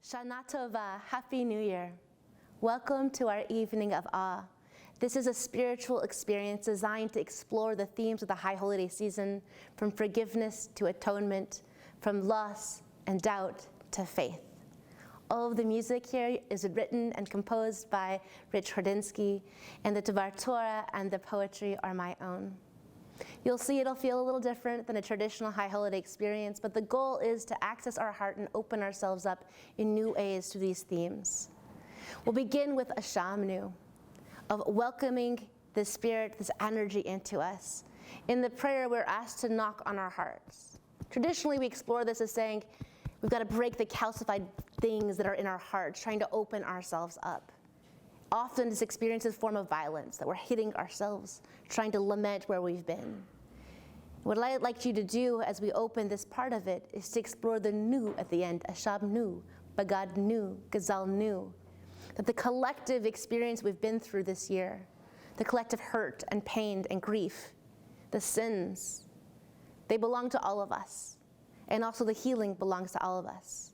Shana Tova, Happy New Year. Welcome to our Evening of Awe. This is a spiritual experience designed to explore the themes of the High Holiday season, from forgiveness to atonement, from loss and doubt to faith. All of the music here is written and composed by Rich Hordinsky, and the Devar Torah and the poetry are my own. You'll see it'll feel a little different than a traditional High Holiday experience, but the goal is to access our heart and open ourselves up in new ways to these themes. We'll begin with a shamnu, of welcoming the Spirit, this energy into us. In the prayer, we're asked to knock on our hearts. Traditionally, we explore this as saying, we've got to break the calcified things that are in our hearts, trying to open ourselves up. Often this experience is a form of violence, that we're hitting ourselves, trying to lament where we've been. What I'd like you to do as we open this part of it is to explore the new at the end, Ashab nu, Bagad nu, Gazal nu. That the collective experience we've been through this year, the collective hurt and pain and grief, the sins, they belong to all of us. And also the healing belongs to all of us.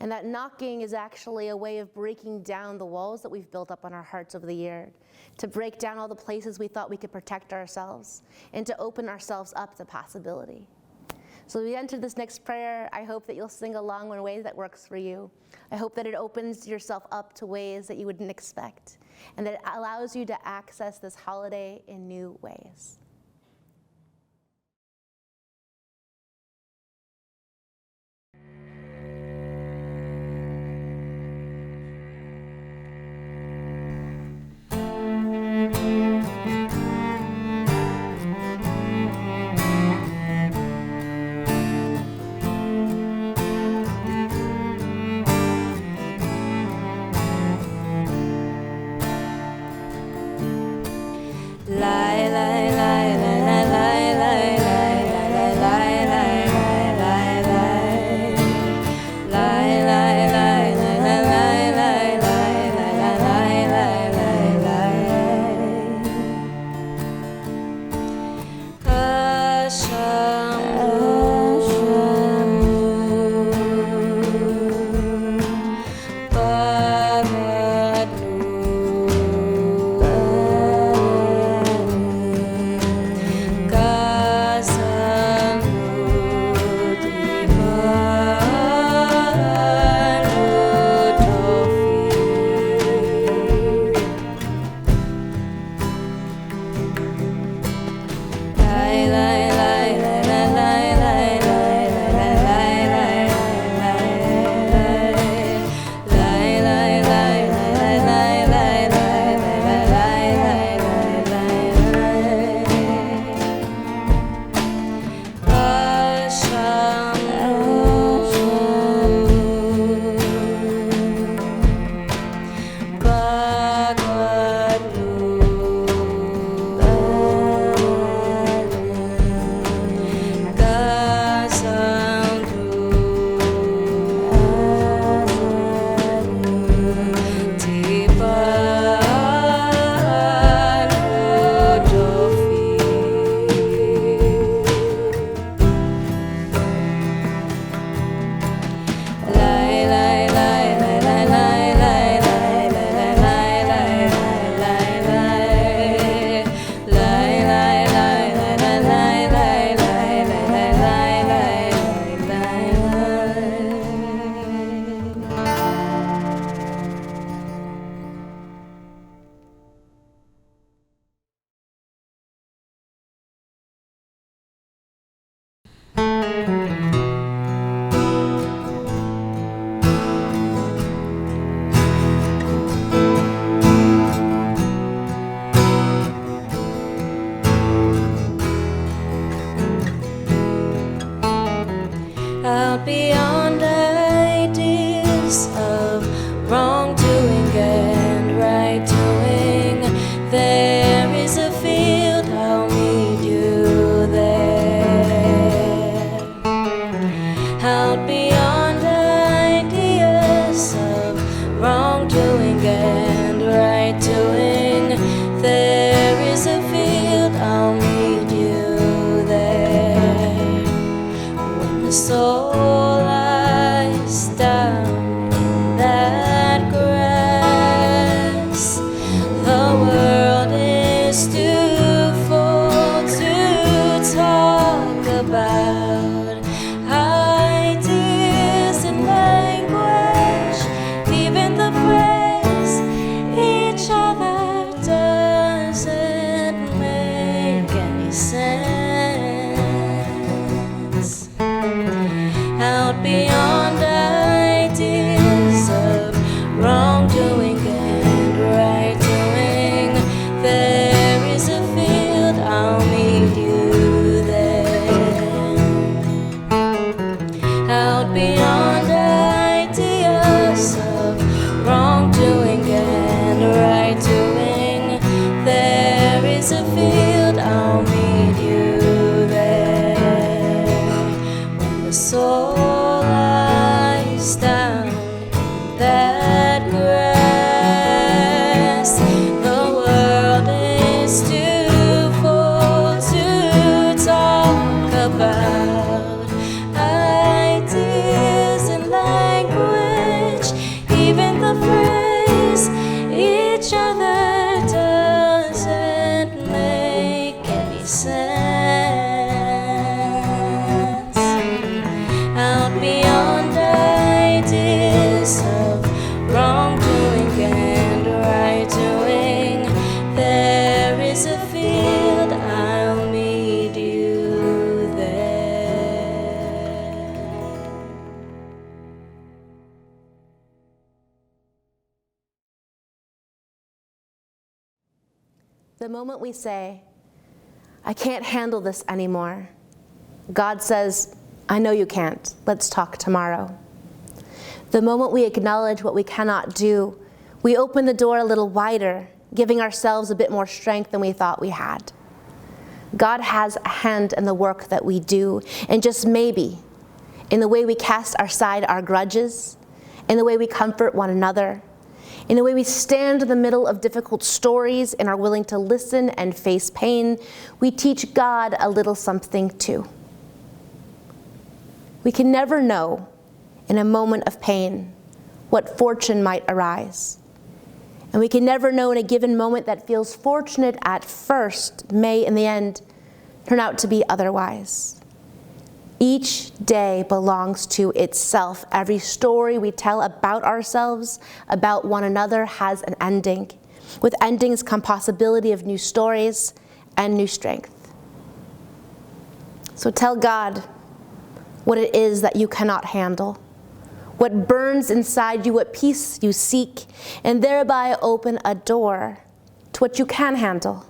And that knocking is actually a way of breaking down the walls that we've built up on our hearts over the year, to break down all the places we thought we could protect ourselves, and to open ourselves up to possibility. So as we enter this next prayer, I hope that you'll sing along in a way that works for you. I hope that it opens yourself up to ways that you wouldn't expect, and that it allows you to access this holiday in new ways. Out beyond ideas of wrongdoing and right doing, there is a field, I'll meet you there. Out beyond ideas of wrongdoing and right doing, there is a field, I'll meet you there. When the soul lies down out beyond ideas of wrongdoing and right doing. There is a field, I'll meet you there. Out beyond ideas of wrongdoing and right doing, there is a field, I'll meet you there. When the soul lies down in that grass, the world is too full to talk about ideas and language, even the phrase each other doesn't make any sense. Out beyond ideas of wrongdoing and right doing, there is a field, I'll meet you there. The moment we say, I can't handle this anymore, God says, I know you can't. Let's talk tomorrow. The moment we acknowledge what we cannot do, we open the door a little wider, giving ourselves a bit more strength than we thought we had. God has a hand in the work that we do, and just maybe, in the way we cast aside our grudges, in the way we comfort one another, in the way we stand in the middle of difficult stories and are willing to listen and face pain, we teach God a little something too. We can never know, in a moment of pain, what fortune might arise. And we can never know in a given moment that feels fortunate at first may, in the end, turn out to be otherwise. Each day belongs to itself. Every story we tell about ourselves, about one another, has an ending. With endings come possibility of new stories and new strength. So tell God what it is that you cannot handle, what burns inside you, what peace you seek, and thereby open a door to what you can handle,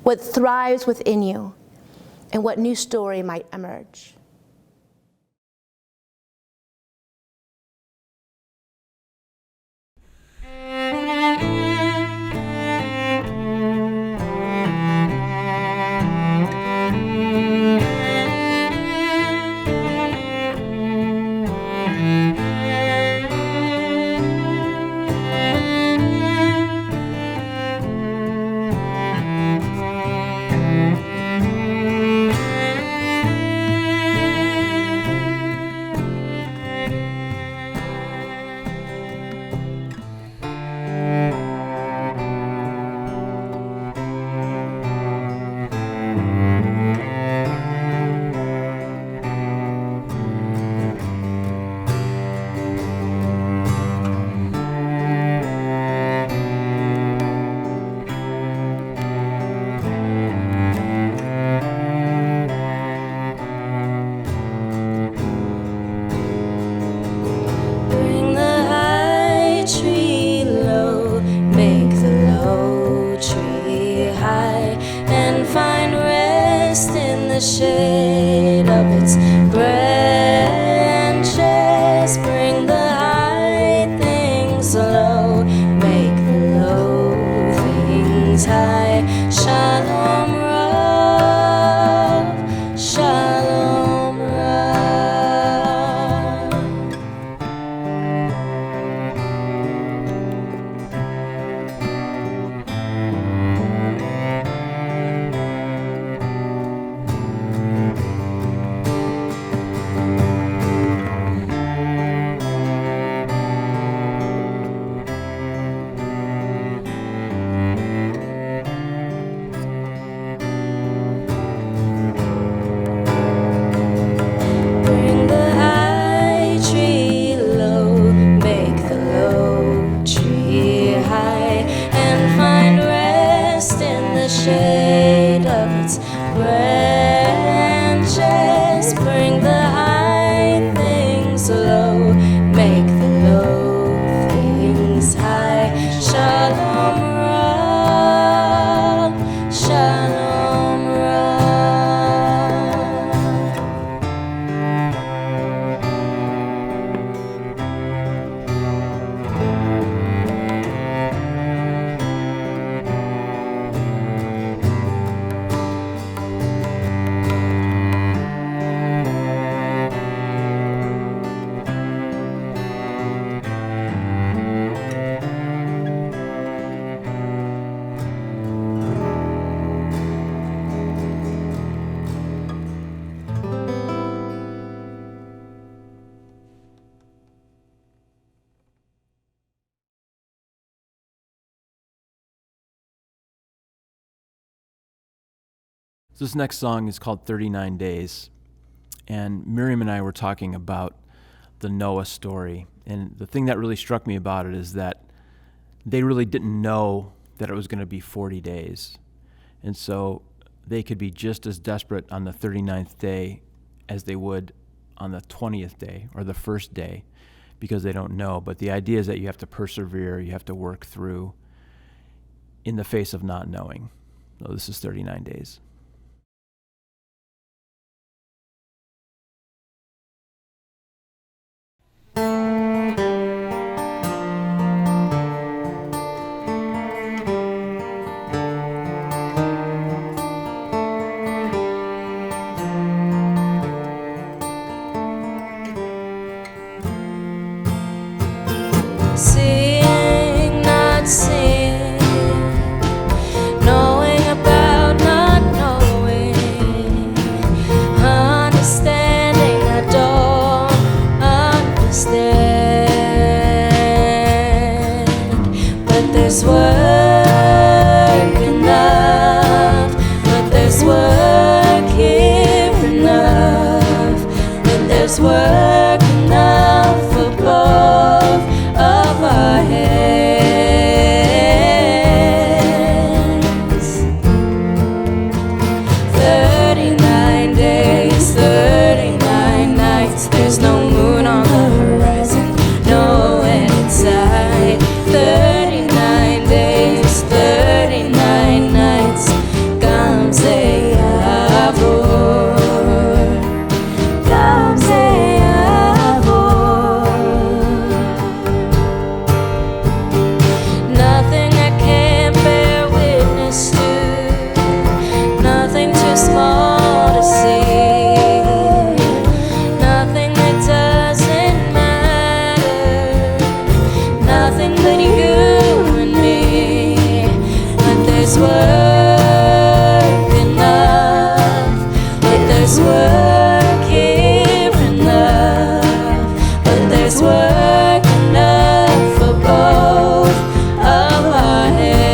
what thrives within you, and what new story might emerge. So this next song is called 39 Days. And Miriam and I were talking about the Noah story. And the thing that really struck me about it is that they really didn't know that it was going to be 40 days. And so they could be just as desperate on the 39th day as they would on the 20th day or the first day, because they don't know. But the idea is that you have to persevere, you have to work through in the face of not knowing. So this is 39 days. Seeing, not seeing, knowing about not knowing, understanding I don't understand. But there's work enough, but there's work here enough, but there's work enough above of our heads. 39 days, 39 nights, there's no moon on the horizon, no end in sight. 39 days, 39 nights, comes a nothing I can't bear witness to, nothing too small to see, nothing that doesn't matter, nothing but you and me. But there's work enough, but there's work here enough, but there's work enough for both of our heads.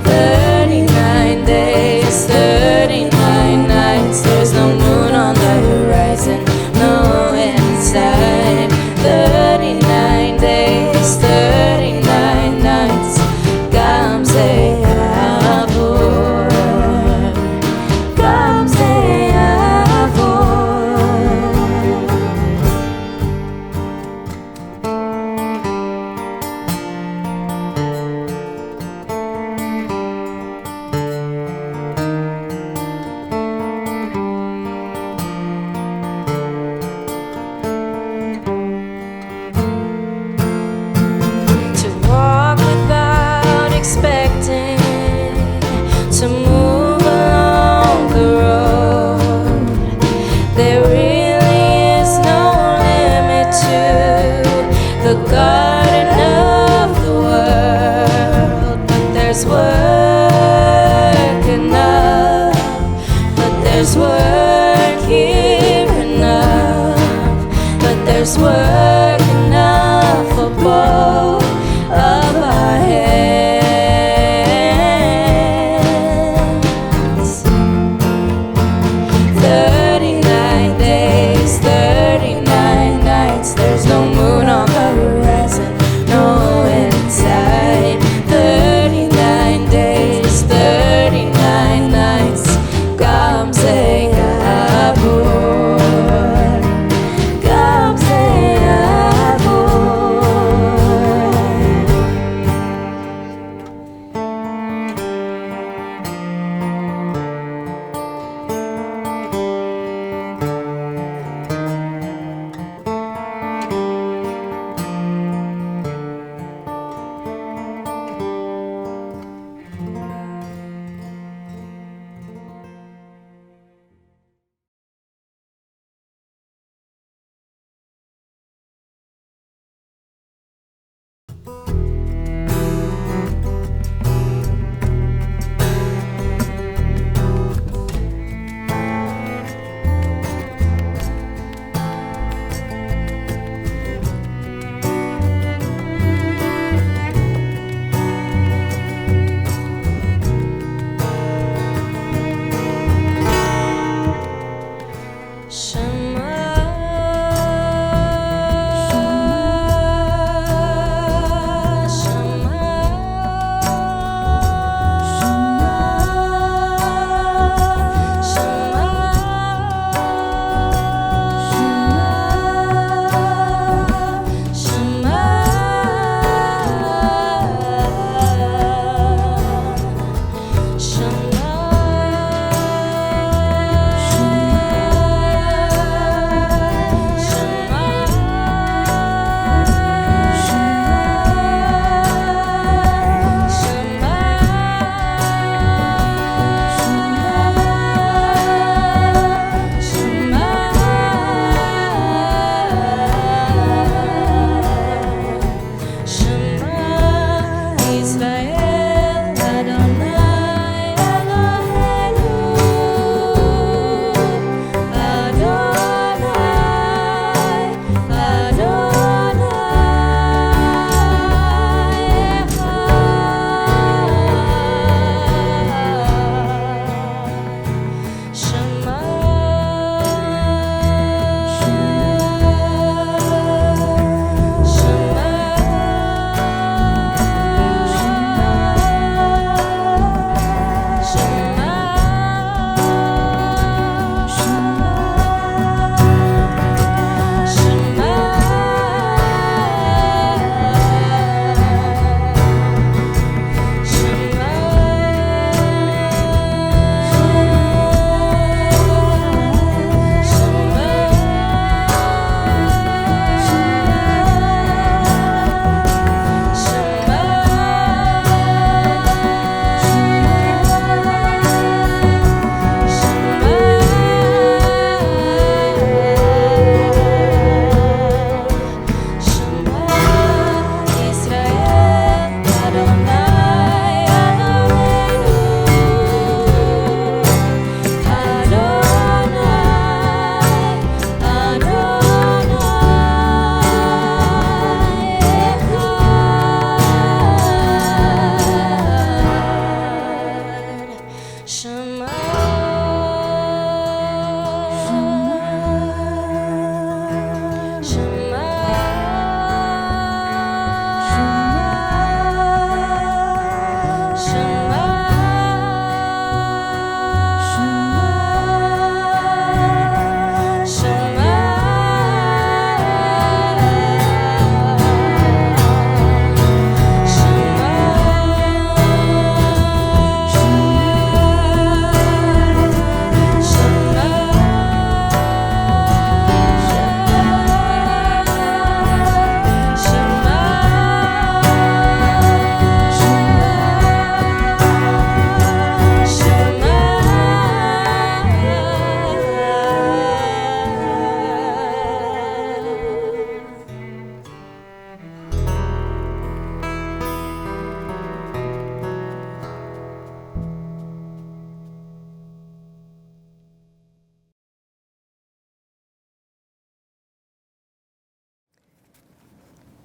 39 days, 39 nights, there's no moon on the horizon, no end in sight. 39 days, 39 nights, comes a to walk without expecting, to move along the road. There really is no limit to the garden of the world. But there's work enough, but there's work here enough, but there's work enough for both of our heads. 39 days, 39 nights, there's no moon on the horizon, no end in sight. 39 days, 39 nights, comes a aboard, comes a aboard.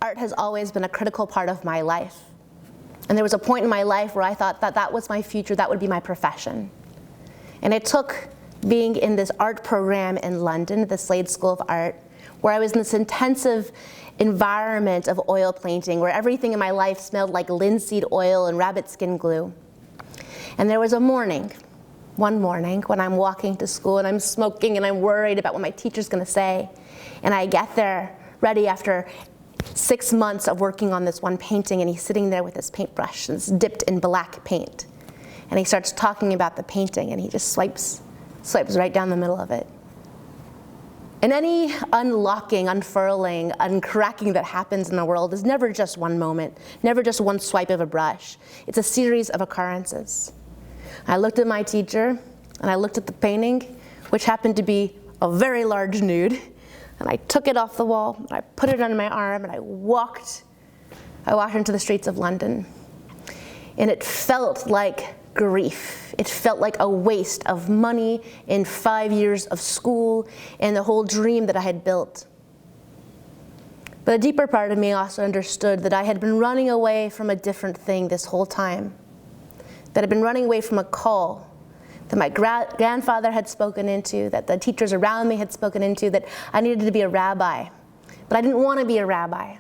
art has always been a critical part of my life. And there was a point in my life where I thought that that was my future, that would be my profession. And it took being in this art program in London, the Slade School of Art, where I was in this intensive environment of oil painting, where everything in my life smelled like linseed oil and rabbit skin glue. And there was one morning when I'm walking to school and I'm smoking and I'm worried about what my teacher's gonna say. And I get there ready after 6 months of working on this one painting, and he's sitting there with his paintbrush and it's dipped in black paint. And he starts talking about the painting and he just swipes right down the middle of it. And any unlocking, unfurling, uncracking that happens in the world is never just one moment, never just one swipe of a brush. It's a series of occurrences. I looked at my teacher and I looked at the painting, which happened to be a very large nude, and I took it off the wall, and I put it under my arm, and I walked into the streets of London. And it felt like grief. It felt like a waste of money and 5 years of school and the whole dream that I had built. But a deeper part of me also understood that I had been running away from a different thing this whole time. That I'd been running away from a call that my grandfather had spoken into, that the teachers around me had spoken into, that I needed to be a rabbi. But I didn't want to be a rabbi.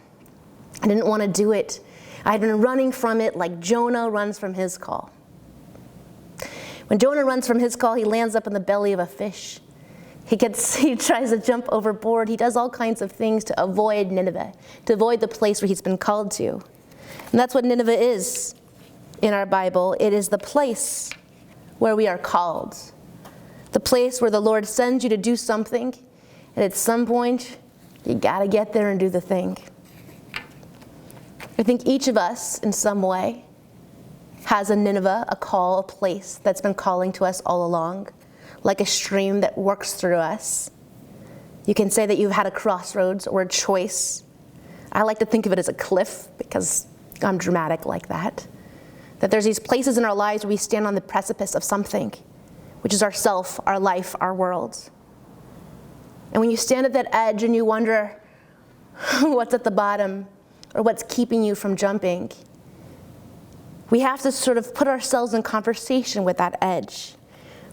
I didn't want to do it. I had been running from it like Jonah runs from his call. When Jonah runs from his call, he lands up in the belly of a fish. He tries to jump overboard. He does all kinds of things to avoid Nineveh, to avoid the place where he's been called to. And that's what Nineveh is in our Bible. It is the place where we are called, the place where the Lord sends you to do something, and at some point, you gotta get there and do the thing. I think each of us, in some way, has a Nineveh, a call, a place that's been calling to us all along, like a stream that works through us. You can say that you've had a crossroads or a choice. I like to think of it as a cliff because I'm dramatic like that. That there's these places in our lives where we stand on the precipice of something, which is ourself, our life, our world. And when you stand at that edge and you wonder what's at the bottom or what's keeping you from jumping, we have to sort of put ourselves in conversation with that edge,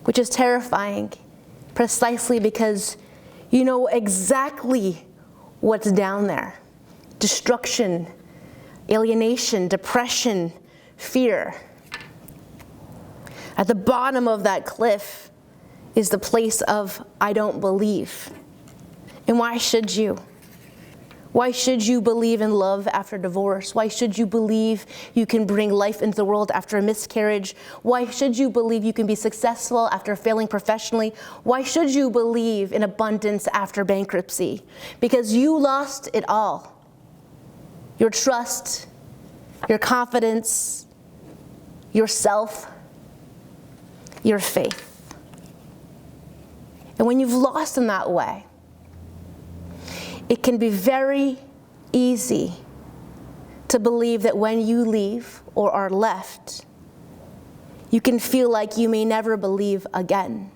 which is terrifying, precisely because you know exactly what's down there. Destruction, alienation, depression, fear. At the bottom of that cliff is the place of I don't believe. And why should you? Why should you believe in love after divorce? Why should you believe you can bring life into the world after a miscarriage? Why should you believe you can be successful after failing professionally? Why should you believe in abundance after bankruptcy? Because you lost it all. Your trust, your confidence, yourself, your faith. And when you've lost in that way, it can be very easy to believe that when you leave or are left, you can feel like you may never believe again.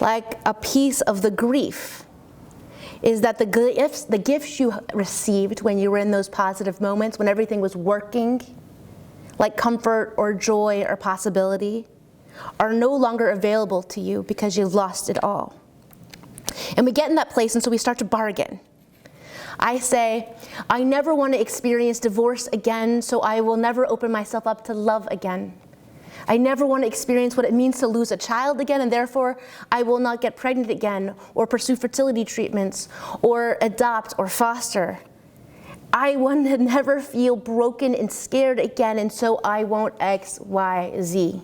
Like a piece of the grief is that the gifts you received when you were in those positive moments, when everything was working, like comfort or joy or possibility, are no longer available to you because you've lost it all. And we get in that place, and so we start to bargain. I say, I never want to experience divorce again, so I will never open myself up to love again. I never want to experience what it means to lose a child again, and therefore I will not get pregnant again, or pursue fertility treatments, or adopt or foster. I want to never feel broken and scared again, and so I won't X, Y, Z.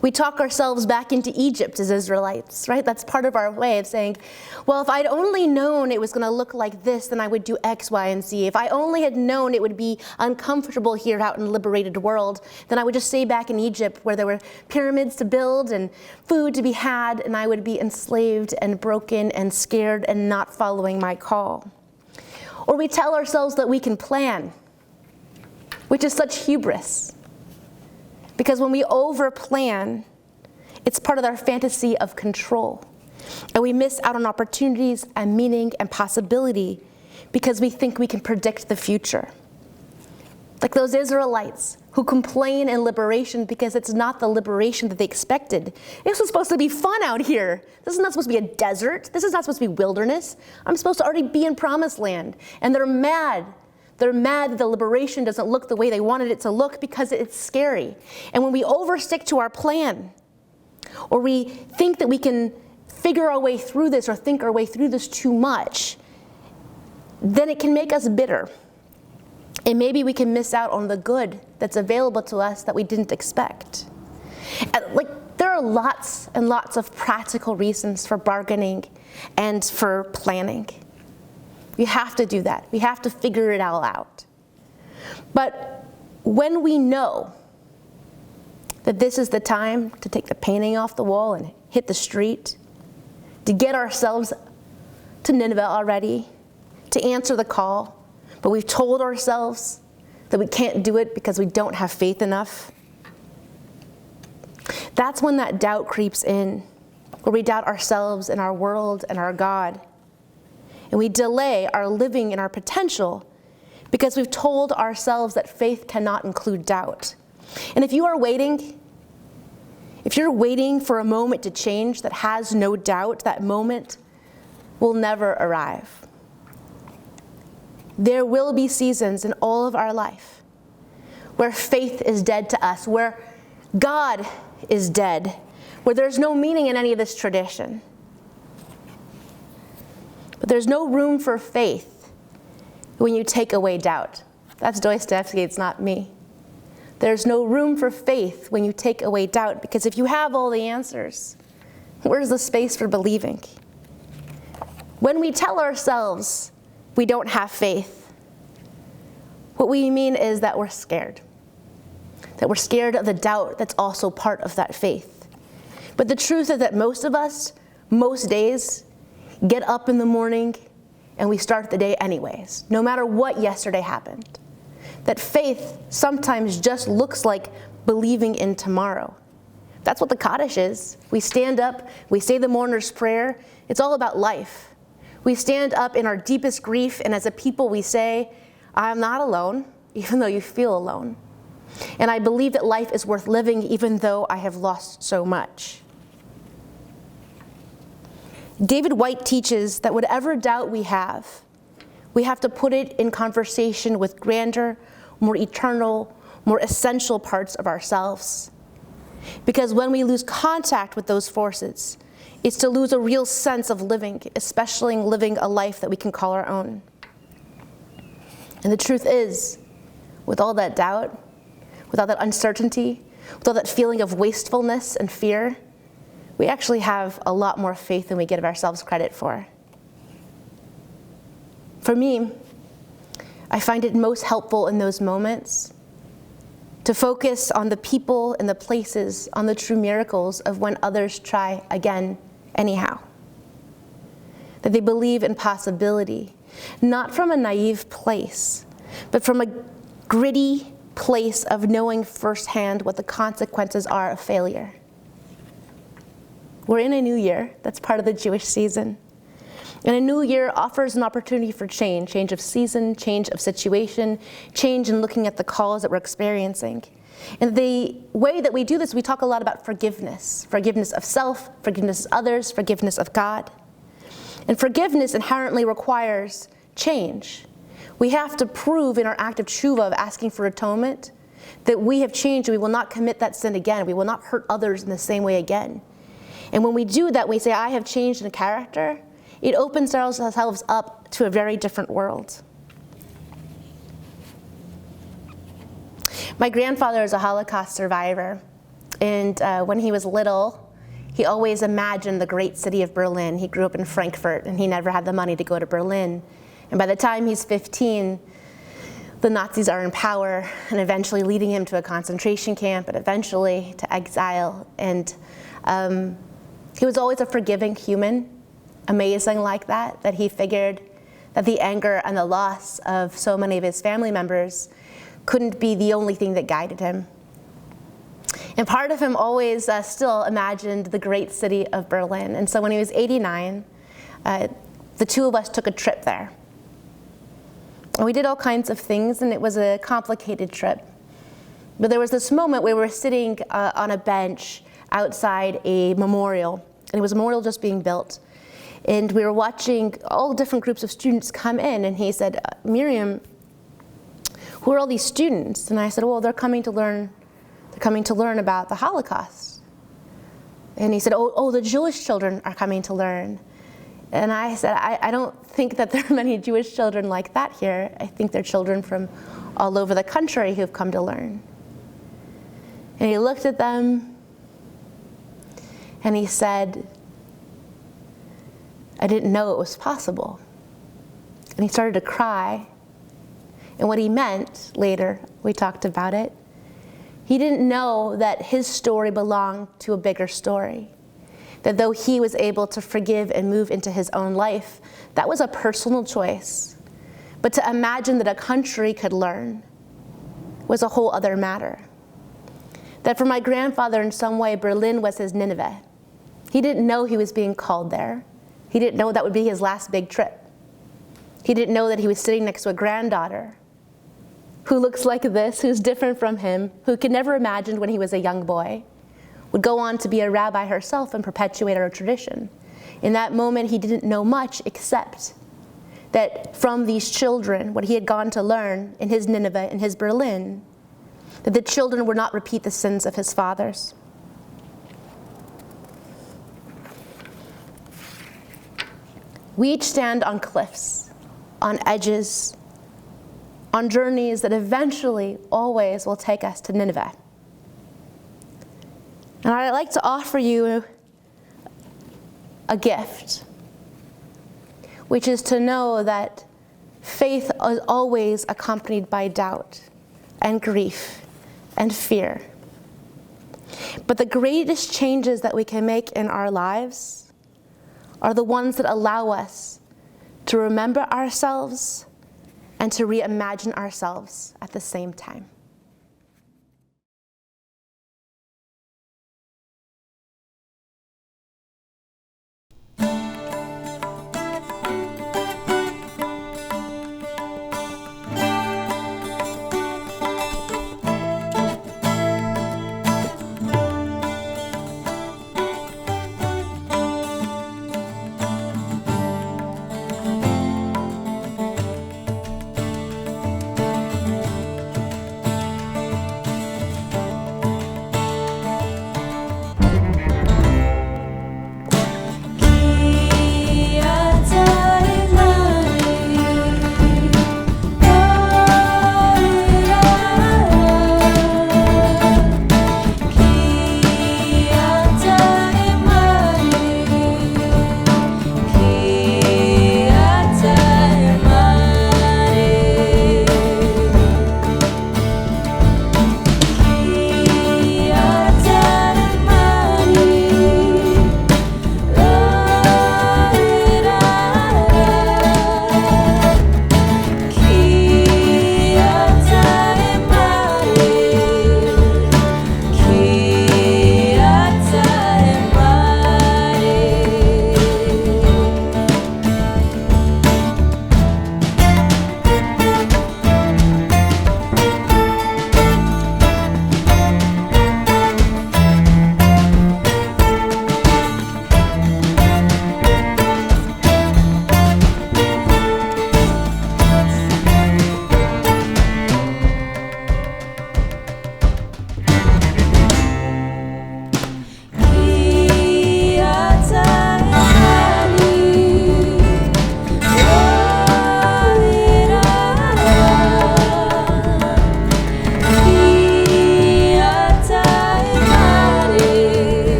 We talk ourselves back into Egypt as Israelites, right? That's part of our way of saying, well, if I'd only known it was going to look like this, then I would do X, Y, and Z. If I only had known it would be uncomfortable here out in the liberated world, then I would just stay back in Egypt where there were pyramids to build and food to be had, and I would be enslaved and broken and scared and not following my call. Or we tell ourselves that we can plan, which is such hubris. Because when we over-plan, it's part of our fantasy of control. And we miss out on opportunities and meaning and possibility because we think we can predict the future. Like those Israelites who complain in liberation because it's not the liberation that they expected. This was supposed to be fun out here. This is not supposed to be a desert. This is not supposed to be wilderness. I'm supposed to already be in promised land. And they're mad. They're mad that the liberation doesn't look the way they wanted it to look because it's scary. And when we overstick to our plan, or we think that we can figure our way through this or think our way through this too much, then it can make us bitter. And maybe we can miss out on the good that's available to us that we didn't expect. There are lots and lots of practical reasons for bargaining and for planning. We have to do that. We have to figure it all out. But when we know that this is the time to take the painting off the wall and hit the street, to get ourselves to Nineveh already, to answer the call, but we've told ourselves that we can't do it because we don't have faith enough, that's when that doubt creeps in, where we doubt ourselves and our world and our God. And we delay our living in our potential because we've told ourselves that faith cannot include doubt. And if you're waiting for a moment to change that has no doubt, that moment will never arrive. There will be seasons in all of our life where faith is dead to us, where God is dead, where there's no meaning in any of this tradition. But there's no room for faith when you take away doubt. That's Dostoevsky, it's not me. There's no room for faith when you take away doubt, because if you have all the answers, where's the space for believing? When we tell ourselves we don't have faith, what we mean is that we're scared. That we're scared of the doubt that's also part of that faith. But the truth is that most of us, most days, get up in the morning and we start the day anyways, no matter what yesterday happened. That faith sometimes just looks like believing in tomorrow. That's what the Kaddish is. We stand up, we say the mourner's prayer. It's all about life. We stand up in our deepest grief, and as a people we say, I'm not alone, even though you feel alone. And I believe that life is worth living even though I have lost so much. David White teaches that whatever doubt we have to put it in conversation with grander, more eternal, more essential parts of ourselves. Because when we lose contact with those forces, it's to lose a real sense of living, especially living a life that we can call our own. And the truth is, with all that doubt, with all that uncertainty, with all that feeling of wastefulness and fear, we actually have a lot more faith than we give ourselves credit for. For me, I find it most helpful in those moments to focus on the people and the places, on the true miracles of when others try again anyhow. That they believe in possibility, not from a naive place, but from a gritty place of knowing firsthand what the consequences are of failure. We're in a new year. That's part of the Jewish season. And a new year offers an opportunity for change of season, change of situation, change in looking at the calls that we're experiencing. And the way that we do this, we talk a lot about forgiveness. Forgiveness of self, forgiveness of others, forgiveness of God. And forgiveness inherently requires change. We have to prove in our act of tshuva, of asking for atonement, that we have changed and we will not commit that sin again. We will not hurt others in the same way again. And when we do that, we say, I have changed in character, it opens ourselves up to a very different world. My grandfather is a Holocaust survivor, and when he was little, he always imagined the great city of Berlin. He grew up in Frankfurt, and he never had the money to go to Berlin. And by the time he's 15, the Nazis are in power, and eventually leading him to a concentration camp, and eventually to exile. And he was always a forgiving human, amazing like that he figured that the anger and the loss of so many of his family members couldn't be the only thing that guided him. And part of him always still imagined the great city of Berlin. And so when he was 89, the two of us took a trip there. And we did all kinds of things, and it was a complicated trip. But there was this moment where we were sitting on a bench outside a memorial, and it was a memorial just being built. And we were watching all different groups of students come in, and he said, Miriam, who are all these students? And I said, well, they're coming to learn about the Holocaust. And he said, oh, the Jewish children are coming to learn. And I said, I don't think that there are many Jewish children like that here. I think they're children from all over the country who've come to learn. And he looked at them, and he said, I didn't know it was possible. And he started to cry. And what he meant, later, we talked about it, he didn't know that his story belonged to a bigger story. That though he was able to forgive and move into his own life, that was a personal choice. But to imagine that a country could learn was a whole other matter. That for my grandfather, in some way, Berlin was his Nineveh. He didn't know he was being called there. He didn't know that would be his last big trip. He didn't know that he was sitting next to a granddaughter who looks like this, who's different from him, who could never imagine when he was a young boy, would go on to be a rabbi herself and perpetuate our tradition. In that moment, he didn't know much except that from these children, what he had gone to learn in his Nineveh, in his Berlin, that the children would not repeat the sins of his fathers. We each stand on cliffs, on edges, on journeys that eventually always will take us to Nineveh. And I'd like to offer you a gift, which is to know that faith is always accompanied by doubt and grief and fear. But the greatest changes that we can make in our lives are the ones that allow us to remember ourselves and to reimagine ourselves at the same time.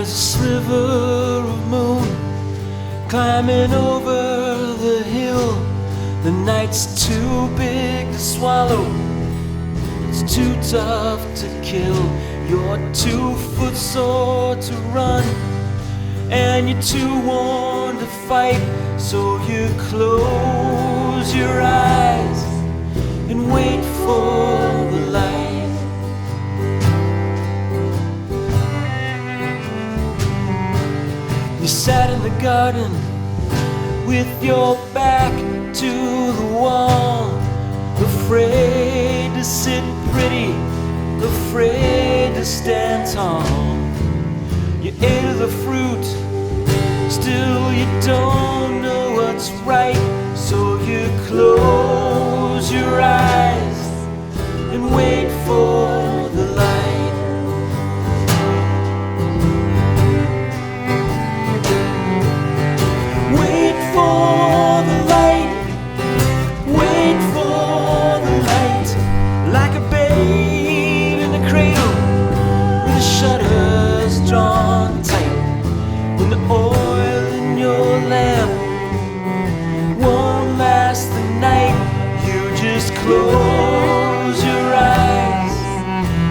There's a sliver of moon climbing over the hill. The night's too big to swallow, it's too tough to kill. You're 2 foot sore to run, and you're too worn to fight. So you close your eyes and wait for the light. You sat in the garden with your back to the wall, afraid to sit pretty, afraid to stand tall. You ate of the fruit, still you don't know what's right. So you close your eyes and wait for the light. Wait for the light, wait for the light, like a babe in the cradle with the shutters drawn tight. When the oil in your lamp won't last the night, you just close your eyes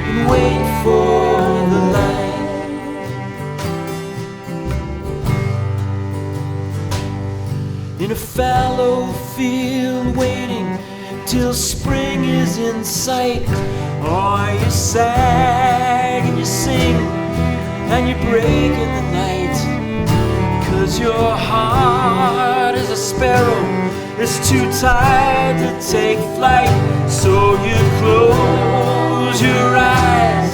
and wait for the light. In a fallow field waiting till spring is in sight. Oh, you sag and you sing and you break in the night, 'cause your heart is a sparrow, it's too tired to take flight. So you close your eyes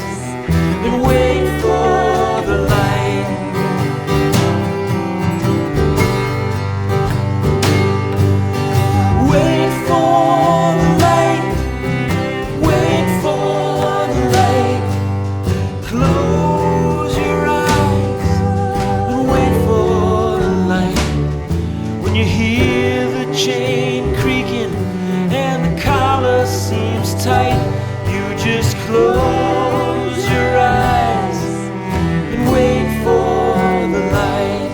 and wait for the light. Wait for the light, wait for the light. Close your eyes and wait for the light. When you hear the chain creaking and the collar seems tight, you just close your eyes and wait for the light.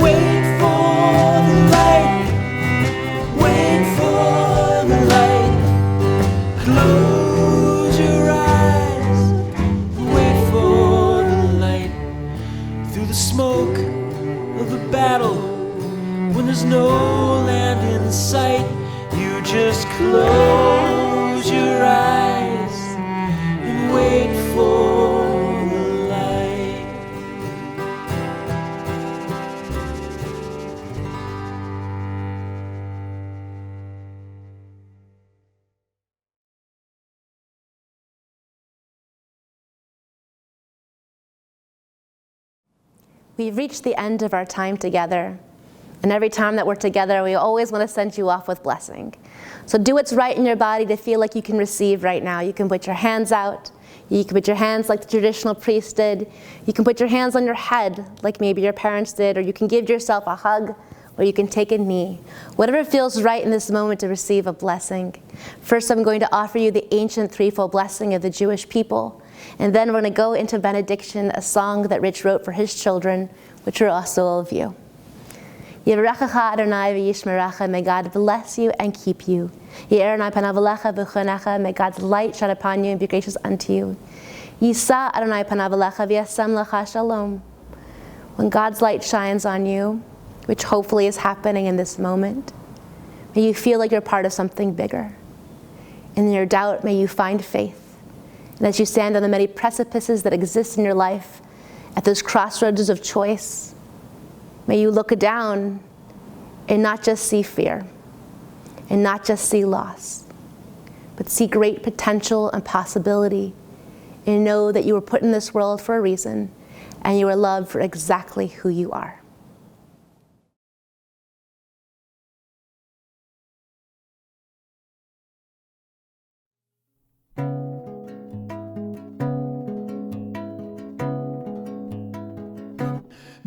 Wait for the light, wait for the light. Close your eyes and wait for the light. Through the smoke of the battle, when there's no land in sight, you just close your eyes and wait for the light. We've reached the end of our time together. And every time that we're together, we always want to send you off with blessing. So do what's right in your body to feel like you can receive right now. You can put your hands out. You can put your hands like the traditional priest did. You can put your hands on your head like maybe your parents did, or you can give yourself a hug, or you can take a knee. Whatever feels right in this moment to receive a blessing. First, I'm going to offer you the ancient threefold blessing of the Jewish people. And then we're going to go into benediction, a song that Rich wrote for his children, which are also all of you. Yivrechacha Adonai v'yishmerecha, may God bless you and keep you. Ye'er Adonai panav alecha v'chonecha, may God's light shine upon you and be gracious unto you. Yisa Adonai panav alecha v'yasem lecha shalom. When God's light shines on you, which hopefully is happening in this moment, may you feel like you're part of something bigger. In your doubt, may you find faith. And as you stand on the many precipices that exist in your life, at those crossroads of choice, may you look down and not just see fear, and not just see loss, but see great potential and possibility, and know that you were put in this world for a reason, and you are loved for exactly who you are.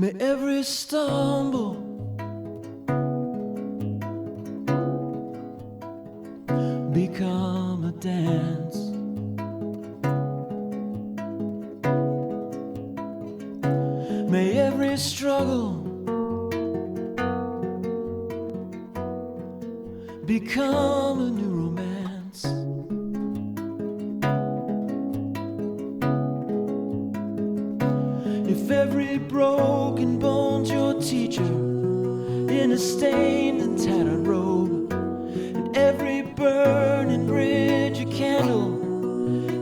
May every stumble become a dance. become a new romance. If every broken bone's your teacher in a stained and tattered robe, and every burning bridge a candle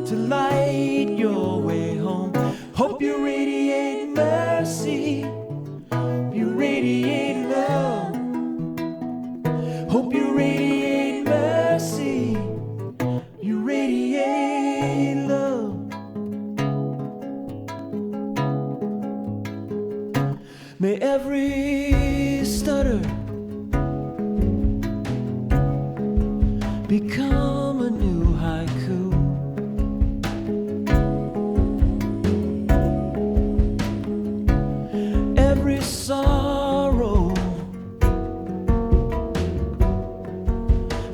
to light your way home, hope you radiate mercy, you radiate love. Hope you radiate mercy, you radiate love. May every stutter become a new haiku. Every sorrow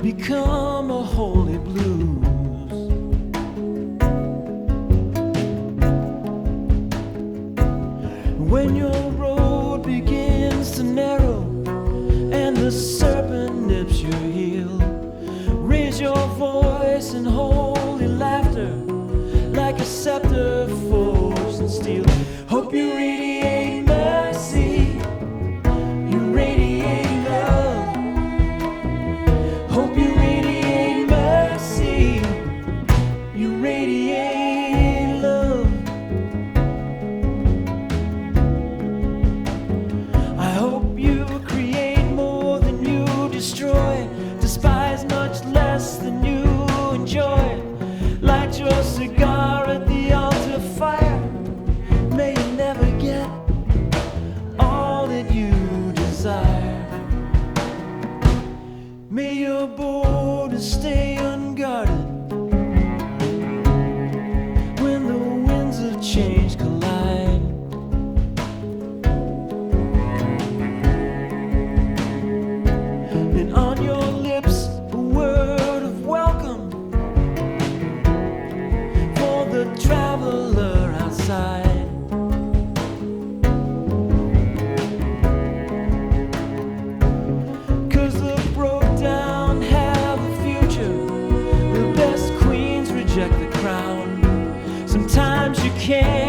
become a holy blues. When your road begins to narrow and the serpent nips your heel, raise your voice in holy laughter like a scepter forged in steel. Hope you radiate mercy, you radiate love. Hope you radiate mercy, you radiate love. I hope you create more than you destroy, despise much less than you enjoy. Light your cigar at the altar fire, may you never get all that you desire. May your borders stay unguarded when the winds of change collide. And on your lips a word of welcome for the traveler outside. Reject the crown. Sometimes you can't